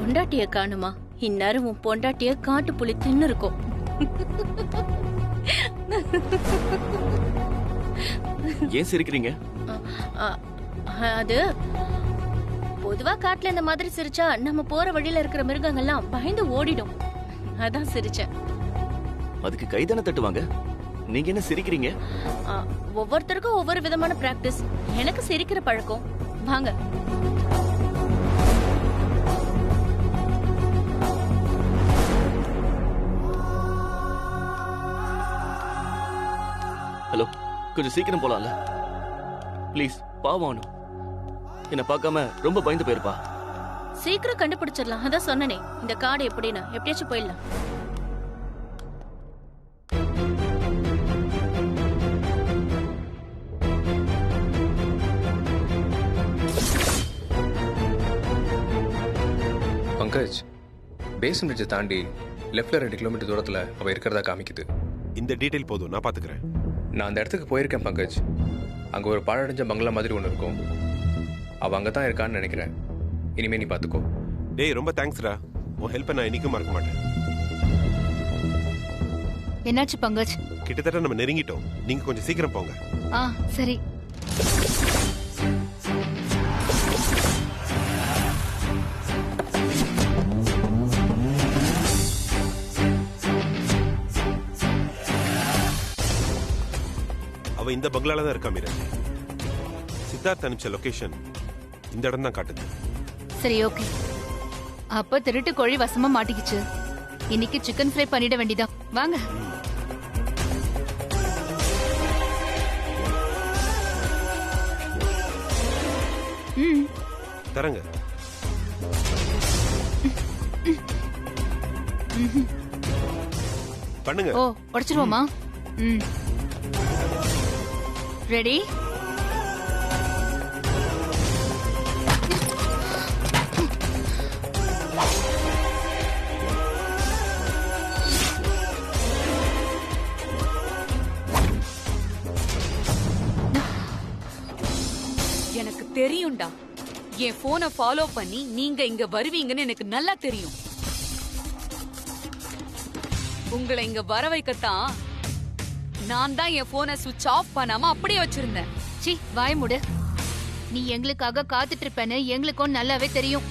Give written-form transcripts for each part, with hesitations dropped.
பொண்டாட்டிய காணுமா? இந்நேரம் உன் பொண்டாட்டிய காட்டு புலி தின்னு இருக்கும். ஏன் சிரிக்கிறீங்க? அது பொதுவா காட்டுல இந்த மாதிரி சிரிச்சா நம்ம போற வழியில இருக்கிற மிருகங்கள்லாம் பயந்து ஓடிடும். அதான் சிரிச்சேன். அதுக்கு கைதான தட்டுவாங்க. நீங்க என்ன சிரிக்கிறீங்க? ஒவ்வொருத்தருக்கும் ஒவ்வொரு விதமான பிராக்டிஸ். எனக்கு சிரிக்கிற பழக்கம். வாங்க. ஹலோ, கொஞ்சம் சீக்கிரம் போலாம்ல? ப்ளீஸ், பாவம். என்ன பார்க்காம ரொம்ப பயந்து போயிருப்பா. சீக்கிரம் கண்டுபிடிச்சிடலாம். அதான் சொன்னனே, இந்த காடு எப்படின்னு எப்படியாச்சும் போயிடலாம். பங்கஜ், பேசன் பிரிட்ஜை தாண்டி லெஃப்ட்ல 2 கிலோமீட்டர் தூரத்துல அவ இருக்கிறதா காமிக்குது. இந்த டீடைல் போதும், நான் பாத்துக்கிறேன். நான் அந்த இடத்துக்கு போயிருக்கேன் பங்கஜ். அங்க ஒரு பாழடைஞ்ச பங்களா மாதிரி ஒன்று இருக்கும். அவ அங்கதான் இருக்கான்னு நினைக்கிறேன். இனிமே நீ பாத்துக்கோ. டேய், ரொம்ப தேங்க்ஸ்டா. உன் ஹெல்ப்பை நான் இன்னைக்கும் மறக்க மாட்டேன். என்னாச்சு பங்கஜ்? கிட்டத்தட்ட நம்ம நெருங்கிட்டோம். நீங்க கொஞ்சம் சீக்கிரம் போங்க. சரி. அவ இந்த பங்களால தான் இருக்கா மீரா. சித்தார்த் அனுப்பிச்ச லொகேஷன் இந்த இடம் தான் காட்டுது. சரி, ஓகே. அப்ப திருட்டு கோழி வசமா மாட்டிக்கிச்சு. இன்னைக்கு சிக்கன் ஃப்ரை பண்ணிட வேண்டியதான். வாங்க. தரங்க. பண்ணுங்க. ஓ, உடைச்சிருவோமா? ரெடி? எனக்கு தெரியும்டா. என் போனை ஃபாலோ பண்ணி நீங்க இங்க வருவீங்கன்னு எனக்கு நல்லா தெரியும். உங்களை இங்க வர வைக்கத்தான் நான் தான் என் போனை சுவிட்ச் ஆஃப் பண்ணாம அப்படியே வச்சிருந்தேன். சி, வாய் மூடு. நீ எங்களுக்காக காத்துட்டு இருப்பேன்னு எங்களுக்கும் நல்லாவே தெரியும்.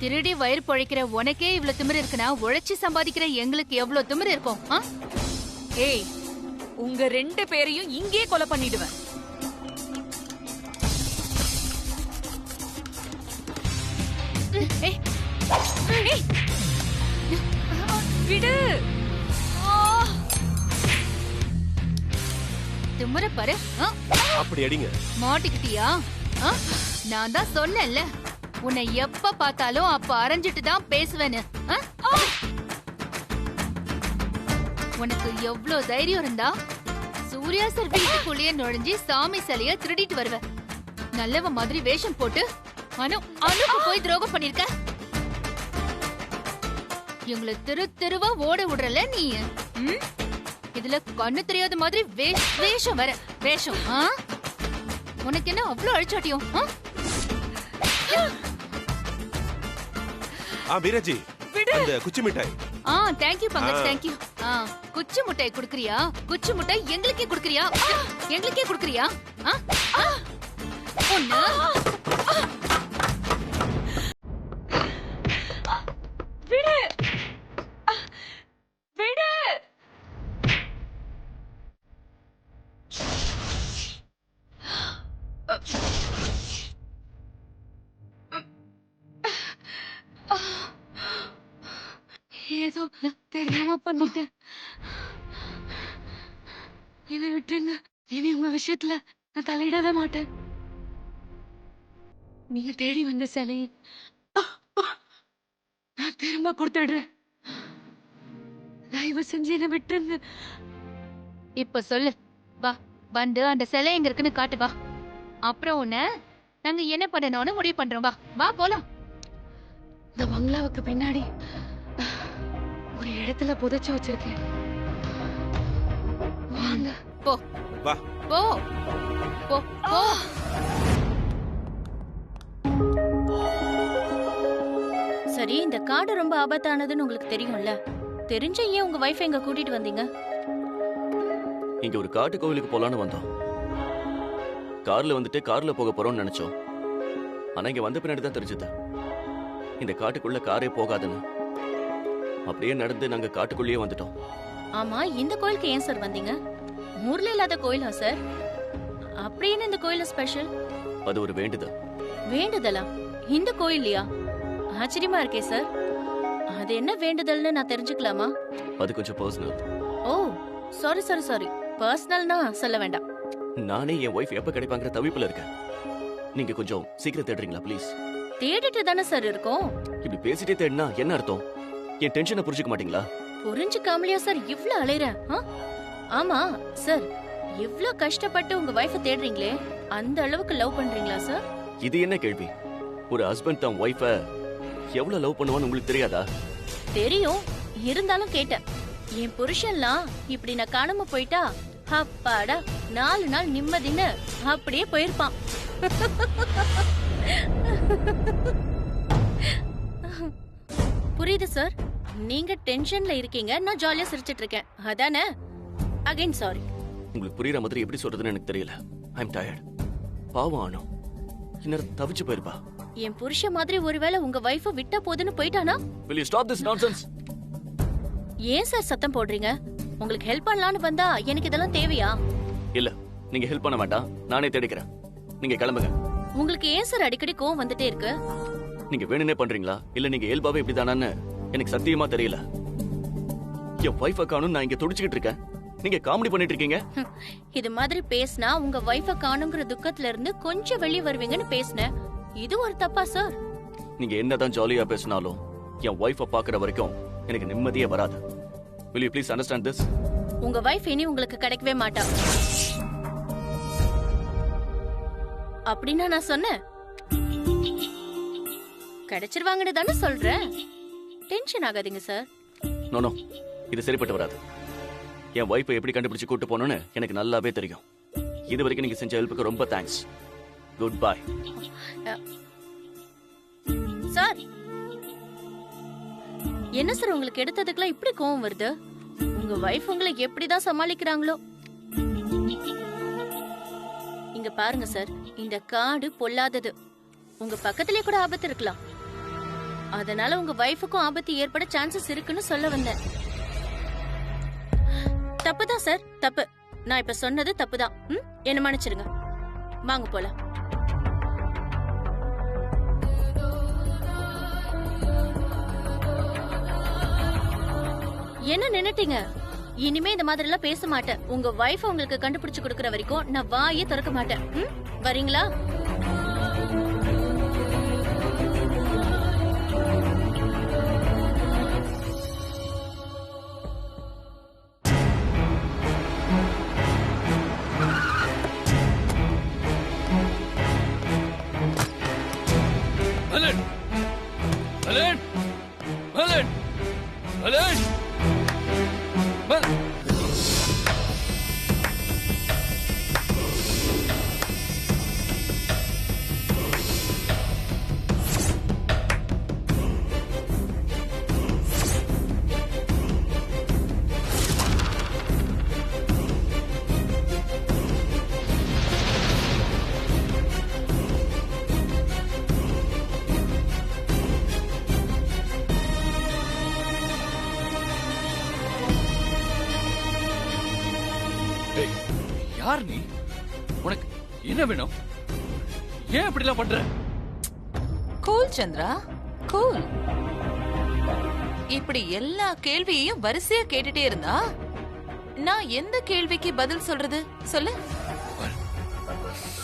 திருடி வயிறு பொழைக்கிற உனக்கே இவ்வளவு திமிரு இருக்குன்னா உழைச்சி சம்பாதிக்கிற எங்களுக்கு எவ்வளவு திமிரு இருக்கும்? ஏய், உங்க 2 பேரையும் இங்கே கொலை பண்ணிடுவேன். விடு. திமிர பாரு. அப்படி அடிங்க. மாட்டிக்கிட்டியா? நான் தான் சொன்னேன்ல, உன்னை எப்ப பார்த்தாலும் அப்ப அரைஞ்சிட்டு தான் பேசுவேன்னு. உனக்கு எவ்வளவு தைரியம் இருந்தா சூர்யா சார் வீட்டுக்குள்ளேயே நுழைஞ்சி சாமி சிலைய திருடிட்டு வருவ. நல்லவ மாதிரி வேஷம் போட்டு அனுக்கு போய் துரோகம் பண்ணிருக்க. எங்களை தெருவா ஓட விடுறல நீ. இதுல கண்ணு தெரியாத மாதிரி வேஷம் வர வேஷம். உனக்கு என்ன அவ்வளவு அழிச்சாட்டியும்? வீராஜி, அந்த குச்சி மிட்டாய். Thank you Pankaj, thank you. குச்சி மிட்டாய் குடுக்கறியா? குச்சி மிட்டாய் எங்களுக்கே குடுக்கறியா? எங்களுக்கே குடுக்கறியா? ஒண்ணு விடு. விடு. ஏதோ தெரியாம பண்ணிட்டேன். இதை விட்டுருங்க. இனி உங்க விஷயத்துல நான் தலையிடவே மாட்டேன். நீங்க தேடி வந்த சிலையை நான் திரும்ப கொடுத்துடுறேன். தயவு செஞ்சு என்ன விட்டுருங்க. இப்ப சொல்லு. வா, வந்து அந்த சிலை எங்க இருக்குன்னு காட்டு. வா, அப்புறம் உன்ன நாங்க என்ன பண்ணணும்னு முடிவு பண்றோம். வா வா போலாம். இந்த பங்களாவுக்கு பின்னாடி ஒரு இடத்துல புதைச்சு வச்சிருக்கேன். வாங்க. போ வா. போ போ போ. சரி, இந்த காடு ரொம்ப ஆபத்தானதுன்னு உங்களுக்கு தெரியும்ல. தெரிஞ்ச ஏன் உங்க வைஃப் எங்க கூட்டிட்டு வந்தீங்க? இங்க ஒரு காட்டு கோவிலுக்கு போலான்னு வந்தோம். கார்ல வந்துட்டு கார்ல போக போறோம்னு நினைச்சோம். ஆனா இங்க வந்த பின்னாடி தான் தெரிஞ்சது இந்த காட்டுக்குள்ள காரே போகாதுன்னு. அப்படியே நடந்து நாங்க காட்டுக்குள்ளேயே வந்துட்டோம். ஆமா, இந்த கோயிலுக்கு ஏன் சார் வந்தீங்க? ஊர்ல இல்லாத கோயிலா சார்? அப்படின்னு இந்த கோயில ஸ்பெஷல்? அது ஒரு வேண்டுதல். வேண்டுதலா? இந்த கோயில்லையா? ஆச்சரியமா இருக்கே சார். அது என்ன வேண்டுதல்னு நான் தெரிஞ்சுக்கலாமா? அது கொஞ்சம் பர்சனல். ஓ, சாரி. பர்சனல்னா சொல்ல வேண்டாம். நானே என் ஒய்ஃப் எப்ப கிடைப்பாங்கிற தவிப்புல இருக்கேன். நீங்க கொஞ்சம் சீக்கிரம் தேடுறீங்களா ப்ளீஸ்? தேடிட்டு தானே சார் இருக்கோம். இப்படி பேசிட்டே தேடினா என்ன அர்த்தம்? என் டென்ஷனை புரிஞ்சுக்க மாட்டீங்களா? புரிஞ்சுக்காமலையா சார் இவ்ளோ அலையற? ஆமா சார், இவ்ளோ கஷ்டப்பட்டு உங்க வைஃபை தேடுறீங்களே, அந்த அளவுக்கு லவ் பண்றீங்களா சார்? இது என்ன கேள்வி? ஒரு ஹஸ்பண்ட் தான் ஒய்ஃபை எவ்வளவு லவ் பண்ணுவான்னு உங்களுக்கு தெரியாதா? தெரியும், இருந்தாலும் கேட்டேன். என் புருஷன்லாம் இப்படி நான் காணாம போயிட்டா அப்பாடா 4 நாள் நிம்மதின்னு அப்படியே போயிருப்பான். புரியுது சார், நீங்க டென்ஷன்ல இருக்கீங்க, நான் ஜாலியா சிரிச்சிட்டு இருக்கேன், அதானே? Again sorry. உங்களுக்கு புரியுற மாதிரி எப்படி சொல்றதுன்னு எனக்கு தெரியல. ஐ அம் டயர்ட். பாவம் ஆனோ இன்னும் தவிச்சு போயிருப்பா. என் புருஷன் மாதிரி ஒருவேளை உங்க வைஃப விட்ட போதுன்னு போயிட்டானா? Will you stop this nonsense? ஏன் சார் சத்தம் போடுறீங்க? உங்களுக்கு ஹெல்ப் பண்ணலான்னு வந்தா எனக்கு இதெல்லாம் தேவையா? இல்ல, நீங்க ஹெல்ப் பண்ண வேண்டாம், நானே தேடிக்கிறேன். நீங்க கிளம்புங்க. உங்களுக்கு ஏன் சார் அடிக்கடி கோவம் வந்துட்டே இருக்கு? நீங்க வேணும்னே பண்றீங்களா இல்ல நீங்க இயல்பாவே இப்படிதானான்னு எனக்கு சத்தியமா தெரியல. என் வைஃபை காணும் நான் இங்க துடிச்சுக்கிட்டு இருக்கேன், நீங்க காமெடி பண்ணிட்டு இருக்கீங்க. இது மாதிரி பேசினா உங்க வைஃப காணுங்கிற துக்கத்துல இருந்து கொஞ்சம் வெளியே வருவீங்கன்னு பேசினேன். இது ஒரு தப்பா சார்? நீங்க என்னதான் ஜாலியா பேசினாலும் என் வைஃபை பாக்குற வரைக்கும் எனக்கு நிம்மதியே வராது. Will you please understand this? உங்க வைஃப் இனி உங்களுக்கு கிடைக்கவே மாட்டா. அப்படின்னா நான் சொன்னேன் கிடைச்சிருவாங்கன்னு தானே சொல்றேன். டென்ஷன் ஆகாதீங்க சார். நோ, இது சரிப்பட்டு வராது. என் வைஃபை எப்படி கண்டுபிடிச்சு கூட்டு போகணும்னு எனக்கு நல்லாவே தெரியும். இது வரைக்கும் நீங்க செஞ்ச ஹெல்ப்புக்கு ரொம்ப தேங்க்ஸ். Good bye. சார், என்ன சார் உங்களுக்கு எடுத்ததுக்குலாம் இப்படி கோவம் வருது? உங்க வைஃப் உங்களை எப்படிதான் சமாளிக்கிறாங்களோ? இங்க பாருங்க சார், இந்த காடு பொல்லாதது. உங்க பக்கத்திலே கூட ஆபத்து இருக்கலாம். அதனால உங்க வைஃபுக்கும் ஆபத்து ஏற்பட சான்சஸ் இருக்குன்னு சொல்ல வந்தேன். தப்புதான் சார், தப்பு. நான் இப்ப சொன்னது தப்புதான். என்ன மன்னிச்சிருங்க. வாங்க போலாம். என்ன நின்னுட்டீங்க? இனிமே இந்த மாதிரி எல்லாம் பேச மாட்டேன். உங்க வைஃப் உங்களுக்கு கண்டுபிடிச்சு கொடுக்கற வரைக்கும் நான் வாயே திறக்க மாட்டேன். வரீங்களா? Helen! Helen! Helen! Helen! யார் நீ? உனக்கு என்ன வேணும்? ஏன் இப்படிலாம் பண்ற? Cool Chandra, cool. இப்படி எல்லா கேள்வியையும் வரிசையா கேட்டுட்டே இருந்தா நான் எந்த கேள்விக்கு பதில் சொல்றது? சொல்லு.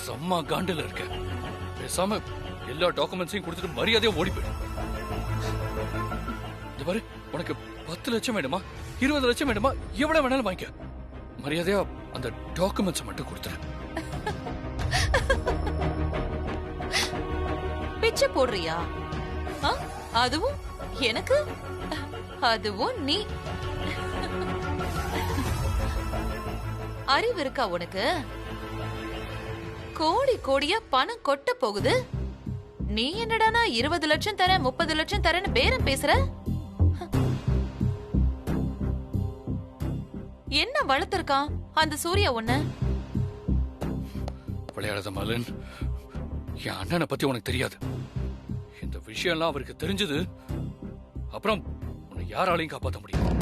செம்ம காண்டில இருக்க. பேசாம எல்லா டாக்குமெண்ட்ஸையும் கொடுத்துட்டு மரியாதையா ஓடி போயிடு. இது பாரு, உனக்கு 10 லட்சம் வேணுமா 20 லட்சம் வேணுமா எவ்வளவு வேணாலும் வாங்கிக்க. மரியாதையா அந்த டாக்குமெண்ட்ஸ் மட்டும் கொடுத்துரு. பிச்சை போடுறியா? அதுவும் எனக்கு? அதுவும் நீ? அறிவு இருக்கா உனக்கு? கோடி கோடியா பணம் கொட்ட போகுது. நீ என்னடானா 20 லட்சம் தரேன் 30 லட்சம் தரேன்னு பேரம் பேசுற? என்ன வளர்த்திருக்கான் அந்த சூர்யா உன்ன? விளையாடாத மலன், என் அண்ணனை பத்தி உனக்கு தெரியாது. இந்த விஷயம்லாம் அவருக்கு தெரிஞ்சது அப்புறம் உன்னை யாராலையும் காப்பாற்ற முடியாது.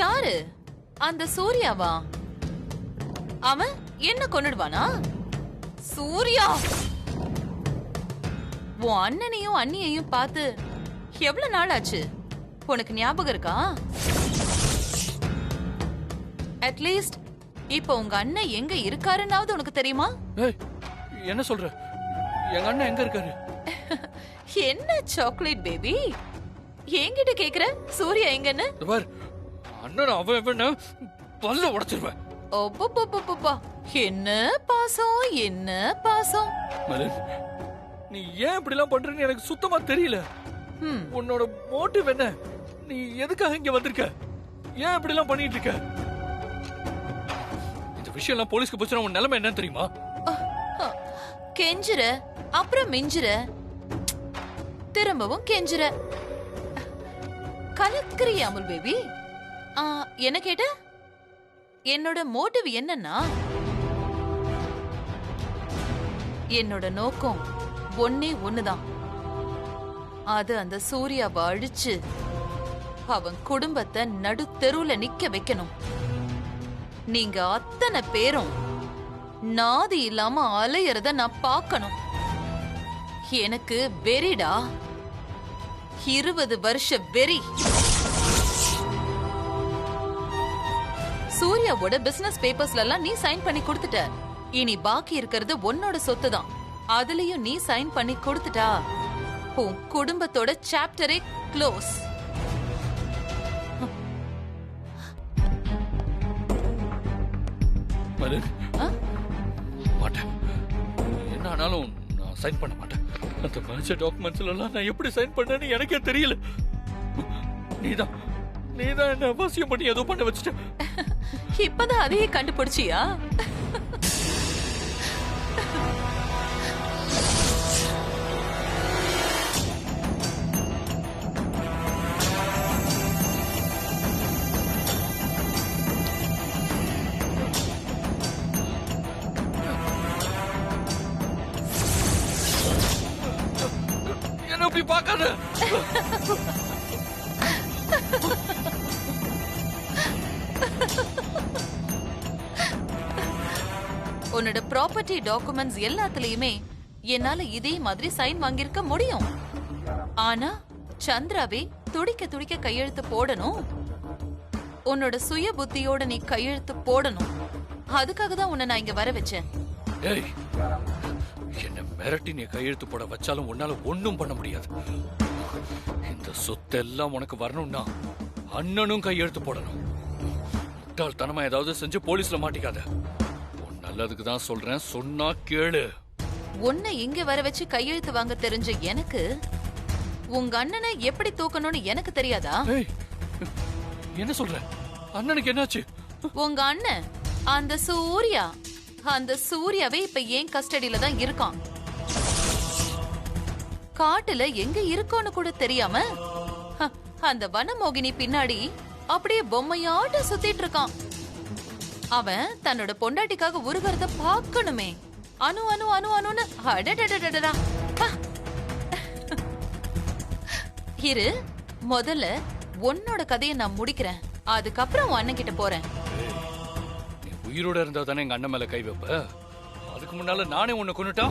யாரு அந்த சூர்யாவா? அவன் என்ன கொன்னுடுவானா? சூர்யா உன் அண்ணனையும் அண்ணியையும் பார்த்து எவ்வளவு நாள் ஆச்சு உனக்கு ஞாபகம் இருக்கா? அட்லீஸ்ட் இப்ப உங்க அண்ணன் எங்க இருக்காருன்னாவது உனக்கு தெரியுமா? என்ன சொல்ற? எங்க அண்ணன் எங்க இருக்காரு? என்ன சாக்லேட் பேபி என்கிட்ட கேக்குற சூர்யா எங்கன்னு? அண்ணன் அவன் பல்ல உடைச்சிருவேன். என்ன பாசம் என்ன பாசம். நீ ஏன் இப்படி எல்லாம் பண்றன்னு எனக்கு சுத்தமா தெரியல. உன்னோட மோட்டிவ் என்ன? நீ எதுக்காக இங்க வந்திருக்க? ஏன் இப்படி எல்லாம் பண்ணிட்டு இருக்க? இந்த விஷயம் எல்லாம் போலீஸ்க்கு போச்சுன்னா உன் நிலைமை என்னன்னு தெரியுமா? கெஞ்சுற அப்புறம் மிஞ்சுற திரும்பவும் கெஞ்சுற. கலக்குறியா அமுல் பேபி? என்ன கேட்ட? என்னோட மோட்டிவ் என்னன்னா, என்னோட நோக்கம் ஒன்னே ஒண்ணுதான். அது அந்த சூர்யாவை அழிச்சு அவன் குடும்பத்தை நடு தெருவுல நிக்க வைக்கணும். நீங்க அத்தனை பேரும் நாதி இல்லாம அலையறத நான் பார்க்கணும். எனக்கு வெறிடா, 20 வருஷ வெறி. சூர்யாவோட பிசினஸ் பேப்பர்ஸ்ல எல்லாம் நீ சைன் பண்ணி கொடுத்துட்ட. இனி பாக்கி இருக்கிறது உன்னோட சொத்து தான். அதுலயும் நீ சைன் பண்ணி கொடுத்துட்டா உன் குடும்பத்தோட சாப்டரே க்ளோஸ். மாட்டேன். என்ன ஆனாலும் நான் சைன் பண்ண மாட்டேன். அந்த மனுஷ டாக்குமெண்ட்ஸ்ல எல்லாம் நான் எப்படி சைன் பண்ணேன்னு எனக்கே தெரியல. நீதான் என்ன அவசியம் பண்ணி ஏதோ பண்ண வச்சுட்ட. இப்பதான் அதையே கண்டுபிடிச்சியா? என்ன அப்படி பார்க்காத. உன்னோட ப்ராப்பர்ட்டி டாக்குமெண்ட்ஸ் எல்லாத்துலயுமே என்னால இதே மாதிரி சைன் வாங்கியிருக்க முடியும். ஆனா சந்திராவே துடிக்க துடிக்க கையெழுத்து போடணும். உன்னோட சுய புத்தியோட நீ கையெழுத்து போடணும். அதுக்காக தான் உன்னை நான் இங்க வர வச்சேன். என்ன மிரட்டி நீ கையெழுத்து போட வச்சாலும் உன்னால ஒண்ணும் பண்ண முடியாது. இந்த சொத்தெல்லாம் உனக்கு வரணும்னா அண்ணனும் கையெழுத்து போடணும். முட்டாள்தனமா ஏதாவது செஞ்சு போலீஸ்ல மாட்டிக்காத. நல்லதுக்கு தான் சொல்றேன், சொன்னா கேளு. உன்னை இங்க வர வச்சு கையெழுத்து வாங்க தெரிஞ்ச எனக்கு உங்க அண்ணனை எப்படி தூக்கணும்னு எனக்கு தெரியாதா? என்ன சொல்ற? அண்ணனுக்கு என்னாச்சு? உங்க அண்ணன் அந்த சூர்யாவே இப்ப ஏன் கஸ்டடியில தான் இருக்கான். காட்டுல எங்க இருக்கோன்னு கூட தெரியாம அந்த வனமோகினி பின்னாடி அப்படியே பொம்மையாட்ட சுத்திட்டு இருக்கான். அவன் தன்னோட பொண்டாட்டிக்காக உருகிறத பார்க்கணுமே. அனு அனு அனு அனுன்னு அடடடடடடா. இரு, முதல்ல உன்னோட கதையை நான் முடிக்கிறேன். அதுக்கப்புறம் உன் அண்ணன் கிட்ட போறேன். நீ உயிரோட இருந்தா தானே எங்க அண்ணன் மேல கை வைப்ப. அதுக்கு முன்னால நானே உன்னை கொன்னுட்டா?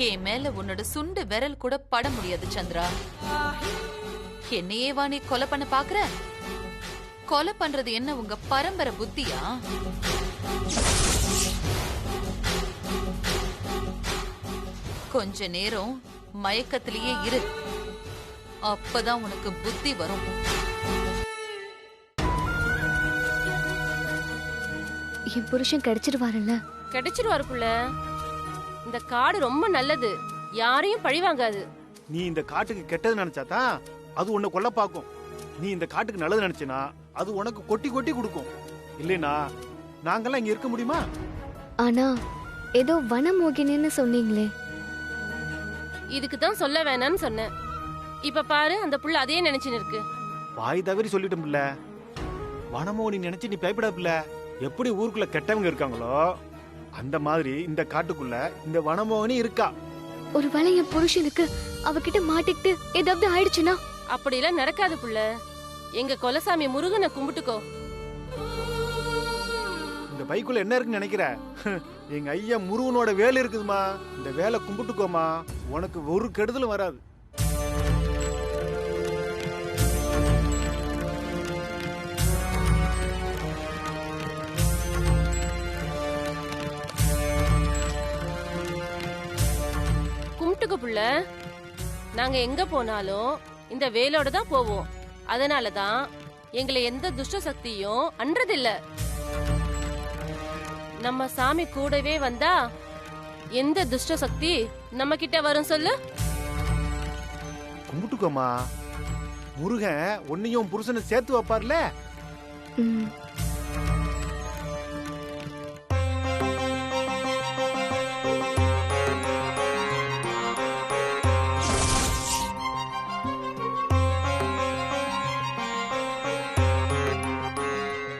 என் மேல உன்னோட சுண்டு விரல் கூட பட முடியாது சந்திரா. என்னையே வா நீ கொலை பண்ண பாக்குற? கொலை பண்றது என்ன உங்க பரம்பரை புத்தியா? கொஞ்ச நேரம் மயக்கத்திலேயே இரு. அப்பதான் உனக்கு புத்தி வரும். என் புருஷன் கிடைச்சிருவாருல்ல? கிடைச்சிருவாரு புள்ள. இந்த காடு ரொம்ப நல்லது, யாரையும் பழி வாங்காது. நீ இந்த காட்டுக்கு கெட்டது நினைச்சாதான் அது உன்னை கொல்ல பாக்கும். நீ இந்த காட்டுக்கு நல்லது நினைச்சினா அது உனக்கு கொட்டி கொட்டி கொடுக்கும். இல்லைனா நாங்கெல்லாம் இங்க இருக்க முடியுமா? ஆனா ஏதோ வனமோகினின்னு சொன்னீங்களே. இதுக்கு தான் சொல்ல வேணாம்னு சொன்னேன். இப்ப பாரு, அந்த புள்ள அதே நினைச்சுன்னு இருக்கு. வாய் தவறி சொல்லிட்டோம் இல்ல. வனமோனி நினைச்சு நீ பயப்படாதுல. எப்படி ஊருக்குள்ள கெட்டவங்க இருக்காங்களோ அந்த மாதிரி இந்த காட்டுக்குள்ள இந்த வனமோகினி இருக்கா. ஒருவேளை என் புருஷனுக்கு அவகிட்ட மாட்டிக்கிட்டு ஏதாவது ஆயிடுச்சுன்னா? அப்படிலாம் நடக்காது புள்ள. எங்க கொலசாமி முருகனை கும்பிட்டுக்கோ. இந்த பைக்குள்ள என்ன இருக்குன்னு நினைக்கிற? எங்க ஐயா முருகனோட வேலை இருக்குதுமா. இந்த வேலை கும்பிட்டுக்கோமா, உனக்கு ஒரு கெடுதலும் வராது. கும்பிட்டுக்கோ புள்ள. நாங்க எங்க போனாலும் இந்த வேலோட தான் போவோம். அதனாலதான் எங்களை எந்த துஷ்ட சக்தியும் அன்றதில்ல. நம்ம சாமி கூடவே வந்தா எந்த துஷ்ட சக்தி நம்ம கிட்ட வரும் சொல்லு? கும்பிட்டுக்கோமா, முருகன் உன்னையும் புருஷனை சேர்த்து வைப்பார்ல. ம்.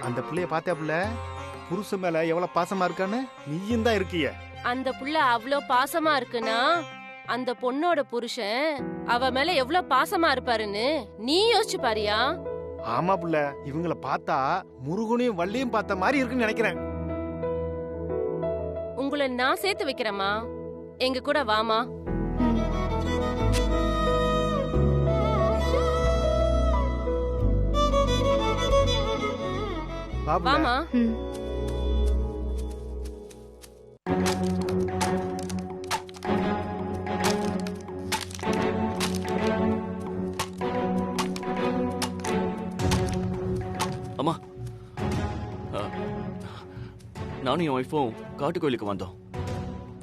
அந்த பிள்ளைய பாத்தியாப்புல, புருஷன் மேல எவ்வளவு பாசமா இருக்கான்னு. நீயும் தான் இருக்கிய. அந்த புள்ள அவ்ளோ பாசமா இருக்குன்னா அந்த பொண்ணோட புருஷன் அவ மேல எவ்வளவு பாசமா இருப்பாருன்னு நீ யோசிச்சு பாரியா? ஆமா புள்ள, இவங்கள பார்த்தா முருகனையும் வள்ளியும் பார்த்த மாதிரி இருக்குன்னு நினைக்கிறேன். உங்களை நான் சேர்த்து வைக்கிறேம்மா. எங்க கூட வாமா. வாமா. ம். அம்மா, நானும் என் ஒய்ஃபும் காட்டு கோயிலுக்கு வந்தோம்.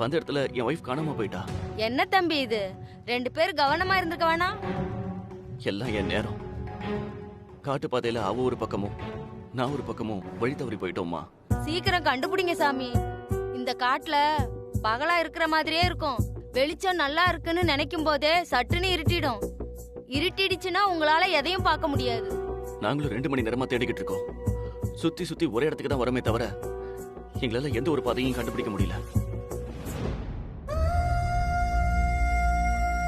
வந்த இடத்துல என் ஒய்ஃப் காணாம போயிட்டா. என்ன தம்பி இது? 2 பேர் கவனமா இருந்துக்க வேணாம்? எல்லாம் என் நேரம். காட்டு பாதையில அவ ஒரு பக்கமும் நான் ஒரு பக்கமும் வழி தவறி போயிட்டோம்மா. சீக்கிரம் கண்டுபிடிங்க சாமி. இந்த காட்டுல பகலா இருக்கிற மாதிரியே இருக்கும். வெளிச்சம் நல்லா இருக்குன்னு நினைக்கும் போதே சட்டுன்னு இருட்டிடும். இருட்டிடுச்சுன்னா உங்களால எதையும் பார்க்க முடியாது. நாங்களும் 2 மணி நேரமா தேடிக்கிட்டு இருக்கோம். சுத்தி சுத்தி ஒரே இடத்துக்கு தான் வரமே தவிர எங்களால எந்த ஒரு பாதையும் கண்டுபிடிக்க முடியல.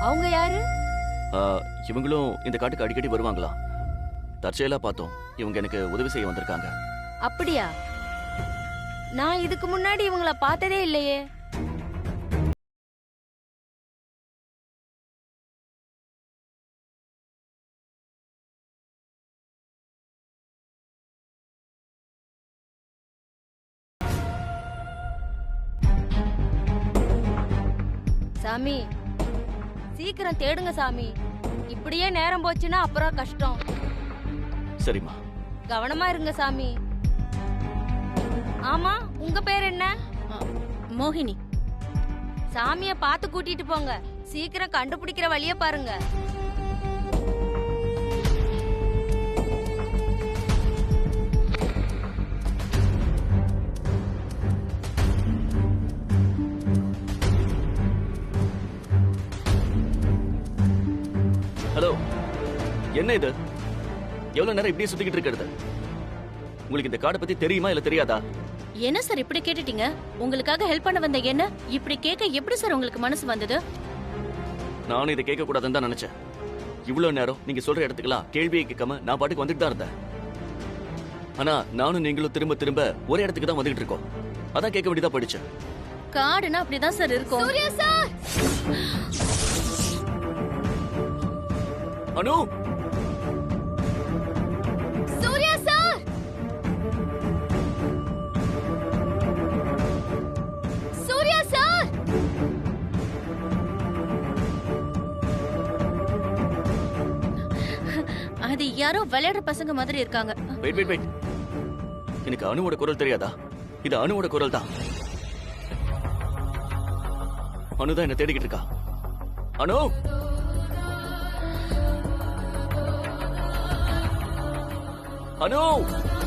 அவங்க யாரு? இவங்களும் இந்த காட்டுக்கு அடிக்கடி வருவாங்களாம். தற்செயலா பார்த்தோம், இவங்க எனக்கு உதவி செய்ய வந்திருக்காங்க. அப்படியா? நான் இதுக்கு முன்னாடி இவங்கள பார்த்ததே இல்லையே. சாமி, சீக்கிரம் தேடுங்க சாமி. இப்படியே நேரம் போச்சுன்னா அப்புறம் கஷ்டம். சரிம்மா. கவனமா இருங்க சாமி. ஆமா, உங்க பேர் என்ன? மோகினி. சாமிய பார்த்து கூட்டிட்டு போங்க. சீக்கிரம் கண்டுபிடிக்கிற வழிய பாருங்க. ஹலோ, என்ன இது? எவ்வளவு நேரம் இப்படியே சுத்திக்கிட்டு இருக்கிறது? உங்களுக்கு இந்த காடை பத்தி தெரியுமா இல்ல தெரியாதா? என்ன சார் இப்படி கேட்டுட்டீங்க? உங்களுக்காக ஹெல்ப் பண்ண வந்த என்ன இப்படி கேட்க எப்படி சார் உங்களுக்கு மனசு வந்தது? நானும் இதை கேட்க கூடாதுன்னு தான் நினைச்சேன். இவ்வளவு நேரம் நீங்க சொல்ற இடத்துக்குலாம் கேள்வியை கேட்காம நான் பாட்டுக்கு வந்துட்டு தான் இருந்தேன். ஆனா நானும் நீங்களும் திரும்ப திரும்ப ஒரே இடத்துக்கு தான் வந்துகிட்டு இருக்கோம். அதான் கேட்க வேண்டியதா போயிடுச்சு. காடுனா அப்படிதான் சார் இருக்கும். Surya sir! Anu! Surya sir! Surya sir! அது யாரோ விளையாடுற பசங்க மாதிரி இருக்காங்க. Wait wait wait. எனக்கு அனுவோட குரல் தெரியாதா? இது அனுவோட குரல் தான். அனுதான் என்ன தேடிக்கிட்டு இருக்கா. அனு, அனு.